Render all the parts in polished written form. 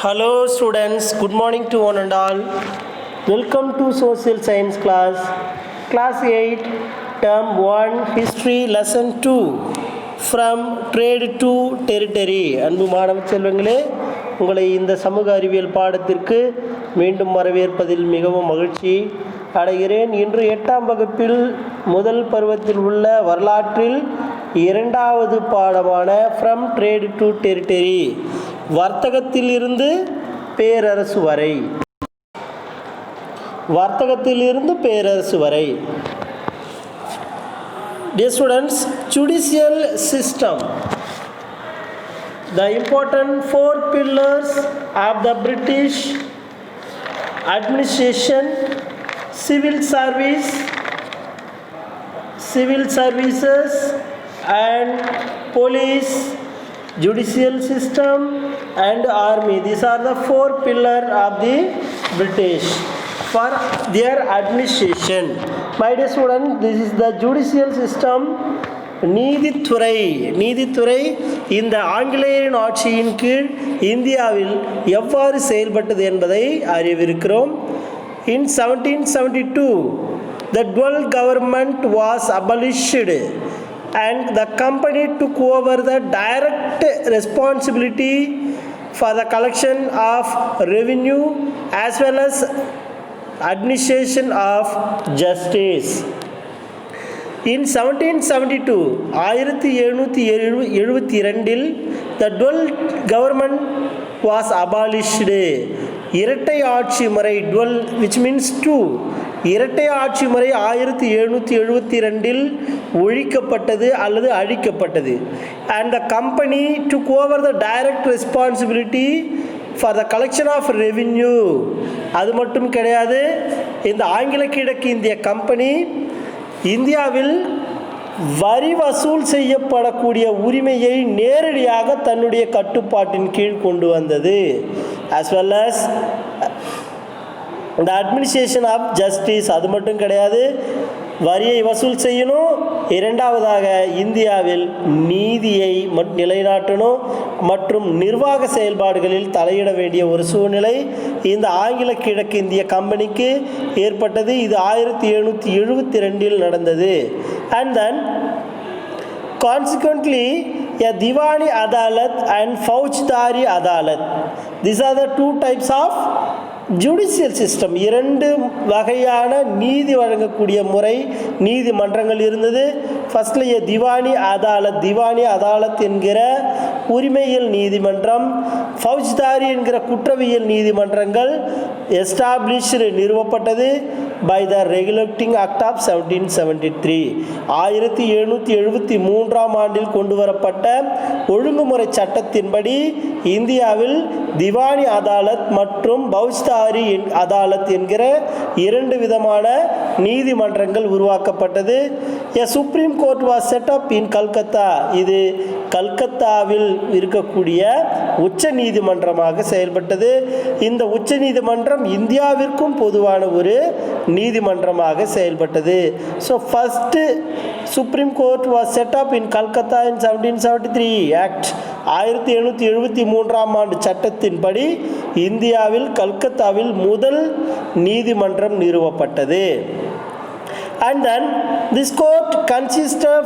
Hello students, good morning to one and all. Welcome to Social Science class. Class 8, Term 1, History, Lesson 2. From Trade to Territory. அன்பு மாணவ செல்வங்களே, உங்களை இந்த சமூக அறிவியல் பாடத்திற்கு மீண்டும் வரவேற்பதில் மிகவும் மகிழ்ச்சி அடைகிறேன். இன்று 8ஆம் வகுப்பில் முதல் பருவத்தில் உள்ள வரலாற்றில் இரண்டாவது பாடமான ஃப்ரம் ட்ரேட் டு டெரிட்டரி, வர்த்தகத்தில் இருந்து பேரரசு வரை. வர்த்தகத்தில் இருந்து பேரரசு வரை. Dear students, judicial system. The important 4 pillars of the British administration: civil services and police, judicial system and army. These are the 4 pillars of the British for their administration. My dear students, this is the judicial system. நீதித்துறை இந்த ஆங்கிலேயரின் ஆட்சியின் கீழ் இந்தியாவில் எவ்வாறு செயல்பட்டது என்பதை அறிவிருக்கிறோம். In 1772, the dual government was abolished and the company took over the direct responsibility for the collection of revenue as well as administration of justice. In 1772, 1772, the dual government was abolished. இரட்டை ஆட்சி முறை, dual which means two, இரட்டை ஆட்சி முறை 1772 ஒழிக்கப்பட்டது அல்லது அழிக்கப்பட்டது. And the company took over the direct responsibility for the collection of revenue. அது மட்டும் கிடையாது, இந்த ஆங்கில கிழக்கு இந்திய கம்பெனி இந்தியாவில் வரி வசூல் செய்யப்படக்கூடிய உரிமையை நேரடியாக தன்னுடைய கட்டுப்பாட்டின் கீழ் கொண்டு வந்தது. as well as the administration of justice. அது மட்டும் கிடையாது, வரியை வசூல் செய்யணும், இரண்டாவதாக இந்தியாவில் நீதியை நிலைநாட்டணும் மற்றும் நிர்வாக செயல்பாடுகளில் தலையிட வேண்டிய ஒரு சூழ்நிலை இந்த ஆங்கில கிழக்கு இந்திய கம்பெனிக்கு ஏற்பட்டது. இது 1772 நடந்தது. And then consequently a Diwani Adalat and Faujdari Adalat. These are the two types of judicial system. இரண்டு வகையான நீதி வழங்கக்கூடிய முறை, நீதிமன்றங்கள் இருந்தது. ஃபர்ஸ்ட்ல திவானி அதாலத் என்கிற உரிமையியல் நீதிமன்றம், ஃபௌஜ்தாரி என்கிற குற்றவியல் நீதிமன்றங்கள் எஸ்டாப்ளிஷ்டு நிறுவப்பட்டது by the regulating act of 1773. 1773 ஆண்டில் கொண்டு வரப்பட்ட ஒழுங்குமுறை சட்டத்தின்படி இந்தியாவில் திவானி அதாலத் மற்றும் பௌஜ்தாரி அதாலத் என்கிற இரண்டு விதமான நீதிமன்றங்கள் உருவாக்கப்பட்டது. A Supreme Court was set up in Calcutta. இது கல்கத்தாவில் இருக்கக்கூடிய உச்ச நீதிமன்றமாக செயல்பட்டது. இந்த உச்ச நீதிமன்றம் இந்தியாவிற்கும் பொதுவான ஒரு நீதிமன்றமாக செயல்பட்டது. So first Supreme Court was set up in Calcutta in 1773 Act. 1773 ஆண்டு சட்டத்தின்படி இந்தியாவில் கல்கத்தாவில் முதல் நீதிமன்றம் நிறுவப்பட்டது. And then this court consists of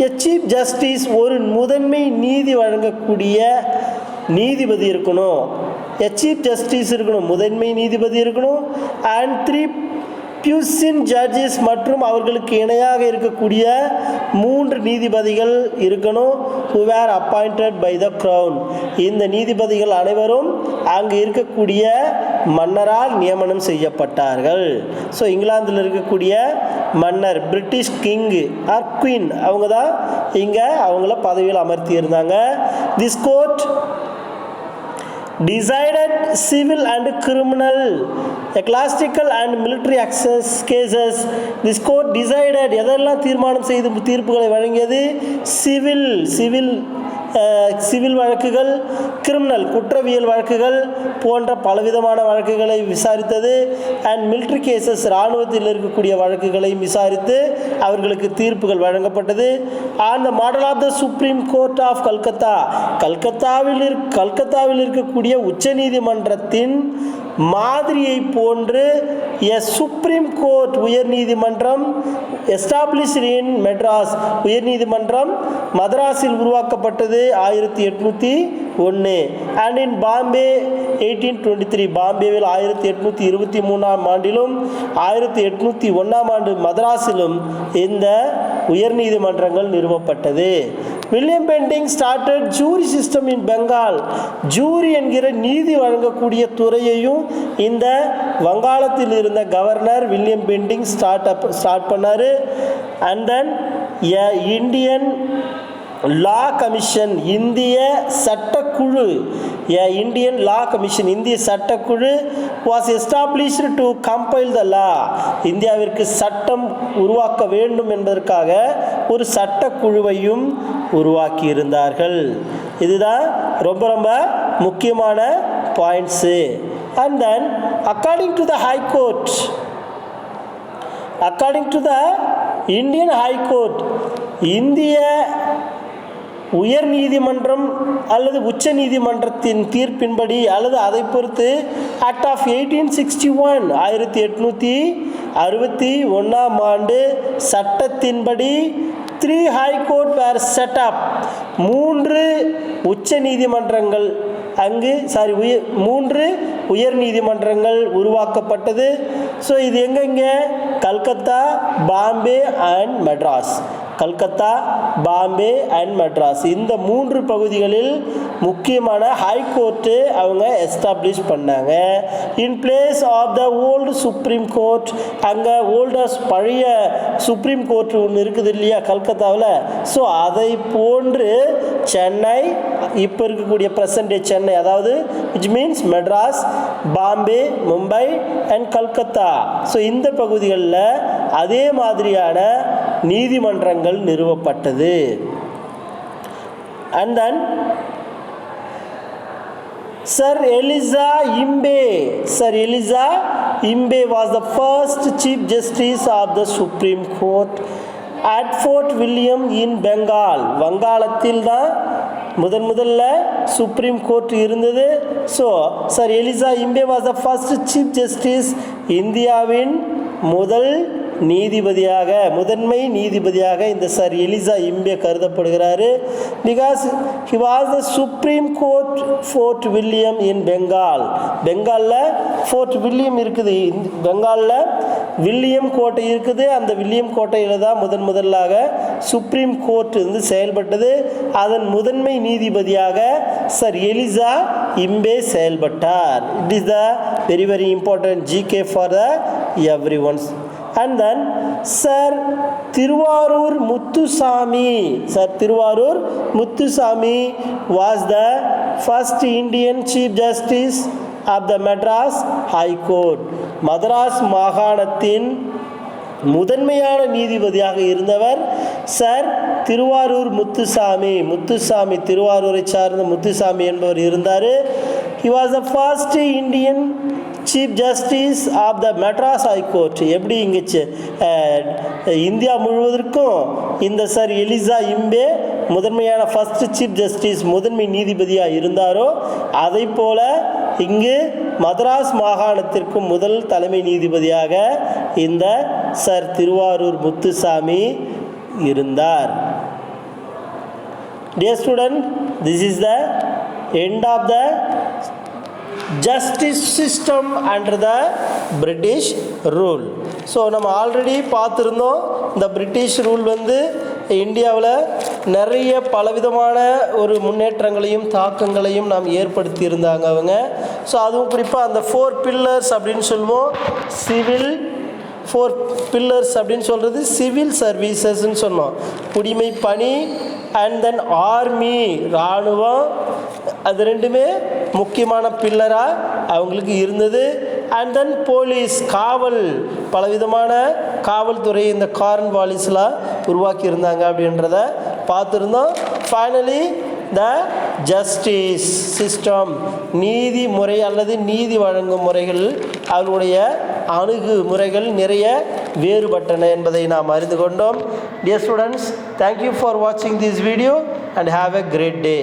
a chief justice, ஒரு முதன்மை நீதி வழங்கக்கூடிய நீதிபதி இருக்கணும். a chief justice இருக்கணும், முதன்மை நீதிபதி இருக்கணும். and 3 puisne judges, மற்றும் அவர்களுக்கு இணையாக இருக்கக்கூடிய 3 நீதிபதிகள் இருக்கணும். who were appointed by the crown. இந்த நீதிபதிகள் அனைவரும் அங்கு இருக்கக்கூடிய மன்னரால் நியமனம் செய்யப்பட்டார்கள். ஸோ இங்கிலாந்தில் இருக்கக்கூடிய மன்னர், பிரிட்டிஷ் கிங் ஆர் குவீன், அவங்க தான் இங்கே அவங்கள பதவியில் அமர்த்தி இருந்தாங்க. This court decided civil and criminal, ecclesiastical and military access cases. This court decided, எதெல்லாம் தீர்மானம் செய்து தீர்ப்புகளை வழங்கியது? சிவில் சிவில் வழக்குகள், கிரிமினல் குற்றவியல் வழக்குகள் போன்ற பலவிதமான வழக்குகளை விசாரித்தது. அண்ட் மிலிட்ரி கேசஸ், இராணுவத்தில் இருக்கக்கூடிய வழக்குகளை விசாரித்து அவர்களுக்கு தீர்ப்புகள் வழங்கப்பட்டது. On the model of the supreme court of Calcutta, கல்கத்தாவில் இருக்கக்கூடிய உச்ச நீதிமன்றத்தின் மாதிரியை போன்று எ சுப்ரீம் கோர்ட் உயர்நீதிமன்றம் எஸ்டாப்ளிஷ்ட் இன் மெட்ராஸ், உயர்நீதிமன்றம் மதராஸில் உருவாக்கப்பட்டது 1801. அண்ட் இன் பாம்பே 1823, பாம்பேவில் 1823 ஆண்டிலும் 1801 ஆண்டு மதராஸிலும் இந்த உயர்நீதிமன்றங்கள் நிறுவப்பட்டது. William Bentinck started jury system in Bengal, jury என்கிற நீதி வழங்கக்கூடிய துறையையும் இந்த வங்காளத்தில் இருந்த கவர்னர் வில்லியம் பெண்டிங் ஸ்டார்ட் பண்ணார். And then Indian law commission, இந்திய சட்டக்குழு, இந்தியன் லா கமிஷன், இந்திய சட்டக்குழு was established to compile the law, இந்தியாவிற்கு சட்டம் உருவாக்க வேண்டும் என்பதற்காக ஒரு சட்டக்குழுவையும் உருவாக்கி இருந்தார்கள். இதுதான் ரொம்ப ரொம்ப முக்கியமான points. And then according to the high court, according to the Indian high court, இந்திய உயர் நீதிமன்றம் அல்லது உச்ச நீதிமன்றத்தின் தீர்ப்பின்படி அல்லது அதை பொறுத்து ஆக்ட் ஆஃப் 1861, 1861 ஆண்டு சட்டத்தின்படி 3 ஹை கோர்ட் வேர் செட் அப், 3 உச்ச நீதிமன்றங்கள் அங்கு 3 உயர் நீதிமன்றங்கள் உருவாக்கப்பட்டது. ஸோ இது எங்கெங்கே? கல்கத்தா, பாம்பே அண்ட் மெட்ராஸ். கல்கத்தா, பாம்பே அண்ட் மெட்ராஸ், இந்த 3 பகுதிகளில் முக்கியமான ஹை கோர்ட்டு அவங்க எஸ்டாப்ளிஷ் பண்ணாங்க. In place of the old supreme court, அங்கே ஓல்டஸ்ட் பழைய சுப்ரீம் கோர்ட் ஒன்று இருக்குது இல்லையா கல்கத்தாவில், ஸோ அதை போன்று சென்னை, இப்போ இருக்கக்கூடிய ப்ரெசன்ட் டே சென்னை, அதாவது which means Madras, Bombay, Mumbai and Calcutta, so இந்த பகுதிகளில் அதே மாதிரியான நீதிமன்றங்கள் நிறுவப்பட்டது. And then Sir Eliza Imbe was the first Chief Justice of the Supreme Court at Fort William in Bengal. வங்காளத்தில் தான் முதல்ல சுப்ரீம் கோர்ட் இருந்தது. So Sir Eliza Imbe was the first Chief Justice, இந்தியாவின் முதன்மை நீதிபதியாக இந்த Sir Eliza Imbe கருதப்படுகிறாரு. Because he was the Supreme Court Fort William in Bengal. பெங்காலில் ஃபோர்ட் வில்லியம் இருக்குது, பெங்காலில் வில்லியம் கோட்டை இருக்குது. அந்த வில்லியம் கோட்டையில் தான் முதலாக சுப்ரீம் கோர்ட் செயல்பட்டது. அதன் முதன்மை நீதிபதியாக Sir Eliza Imbe செயல்பட்டார். It is the very very important GK for the everyone. And then Sir Tiruvarur Muthusamy was the first Indian Chief Justice of the Madras High Court. Madras மாகாணத்தின் முதன்மையான நீதிபதியாக இருந்தவர் sir Thiruvarur Muthusamy, திருவாரூரை சார்ந்த முத்துசாமி என்பவர் இருந்தார். He was the first Indian Chief Justice of the Madras High Court. எப்படி இங்கே India முழுவதற்கும் இந்த Sir Eliza Imbe முதன்மையான ஃபர்ஸ்ட் சீஃப் ஜஸ்டிஸ், முதன்மை நீதிபதியாக இருந்தாரோ அதை போல இங்கு மதராஸ் மாகாணத்திற்கும் முதல் தலைமை நீதிபதியாக இந்த சர் திருவாரூர் முத்துசாமி இருந்தார். Dear student, this is the end of the justice system under the British rule. So நம்ம ஆல்ரெடி பார்த்துருந்தோம், இந்த பிரிட்டிஷ் ரூல் இந்தியாவில் நிறைய பலவிதமான ஒரு முன்னேற்றங்களையும் தாக்கங்களையும் நாம் ஏற்படுத்தி இருந்தாங்க அவங்க. ஸோ அதுவும் குறிப்பாக அந்த 4 pillars அப்படின்னு சொல்லுவோம். சிவில் 4 pillars அப்படின்னு சொல்கிறது சிவில் சர்வீசஸ்ன்னு சொன்னோம். குடிமை பணி, அண்ட் தென் ஆர்மி இராணுவம், அது ரெண்டுமே முக்கியமான பில்லராக அவங்களுக்கு இருந்தது. அண்ட் தென் போலீஸ் காவல், பலவிதமான காவல்துறை இந்த கார்ன்வாலிஸ்லாம் உருவாக்கி இருந்தாங்க அப்படின்றத பார்த்துருந்தோம். ஃபைனலி த ஜஸ்டிஸ் சிஸ்டம், நீதி முறை அல்லது நீதி வழங்கும் முறைகள் அவர்களுடைய அணுகுமுறைகள் நிறைய வேறுபட்டன என்பதை நாம் அறிந்து கொண்டோம். Dear students, thank you for watching this video and have a great day.